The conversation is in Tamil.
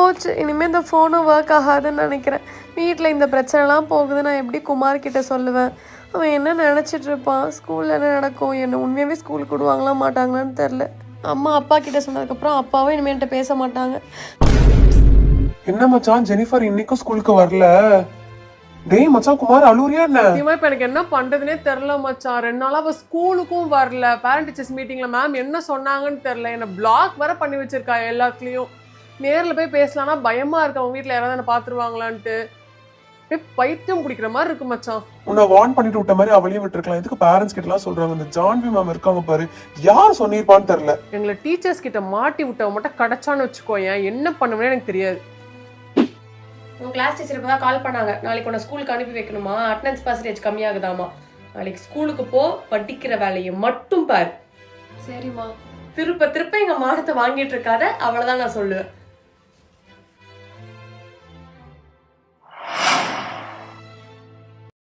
போச்சு. இனிமேல் இந்த ஃபோனும் ஒர்க் ஆகாதுன்னு நினைக்கிறேன். வீட்டில் இந்த பிரச்சனைலாம் போகுது. நான் எப்படி குமார்கிட்ட சொல்லுவேன்? அவன் என்ன நினச்சிட்டு இருப்பான்? ஸ்கூலில் என்ன நடக்கும்? என்ன உண்மையாகவே ஸ்கூலுக்கு விடுவாங்களா மாட்டாங்களான்னு தெரில. அம்மா அப்பா கிட்ட சொன்னதுக்கப்புறம் அப்பாவும் இனிமேல் என்கிட்ட பேச மாட்டாங்க. என்ன மச்சான், ஜெனிஃபர் இன்னைக்கும் ஸ்கூலுக்கு வரல? டேய் மச்சான், குமார் அழுறியா என்ன? இப்போ எனக்கு என்ன பண்றதுனே தெரியல மச்சான். 2 நாளா அவ ஸ்கூலுக்கும் வரல. பேரண்ட் டீச்சர்ஸ் மீட்டிங்ல மேம் என்ன சொன்னாங்கன்னு தெரியல. என்ன பிளாக் வர பண்ணி வச்சிருக்கா எல்லாத்துலயும். நேரில் போய் பேசலாம்னா பயமா இருக்கு, அவங்க வீட்டில் யாராவது என்ன பார்த்துருவாங்களான்ட்டு. பைத்தியம் பிடிக்கிற மாதிரி இருக்கு மச்சான். உன்னை வார்ன் பண்ணிட்டு விட்ட மாதிரி அவளையும் விட்டுருக்கலாம். எதுக்கு பேரண்ட்ஸ் கிட்ட எல்லாம் சொல்றாங்க? இந்த ஜான்வி மேம் இருக்காங்க பாரு, யார் சொன்னிருப்பான்னு தெரியல. எங்களை டீச்சர்ஸ் கிட்ட மாட்டி விட்டவங்க மட்டும் கிடைச்சான்னு வச்சுக்கோயேன், என்ன பண்ணுவேன்னு எனக்கு தெரியாது. உங்கள் கிளாஸ் டீச்சர் இப்போ தான் கால் பண்ணாங்க. நாளைக்கு உன்னை ஸ்கூலுக்கு அனுப்பி வைக்கணுமா, அட்டெண்டன்ஸ் பர்சன்டேஜ் கம்மியாகுதாமா. நாளைக்கு ஸ்கூலுக்கு போ, படிக்கிற வேலையை மட்டும் பாரு. சரிம்மா. திருப்ப திருப்ப எங்கள் மானத்தை வாங்கிட்டு இருக்காத, அவ்வளோதான் நான் சொல்லுவேன்.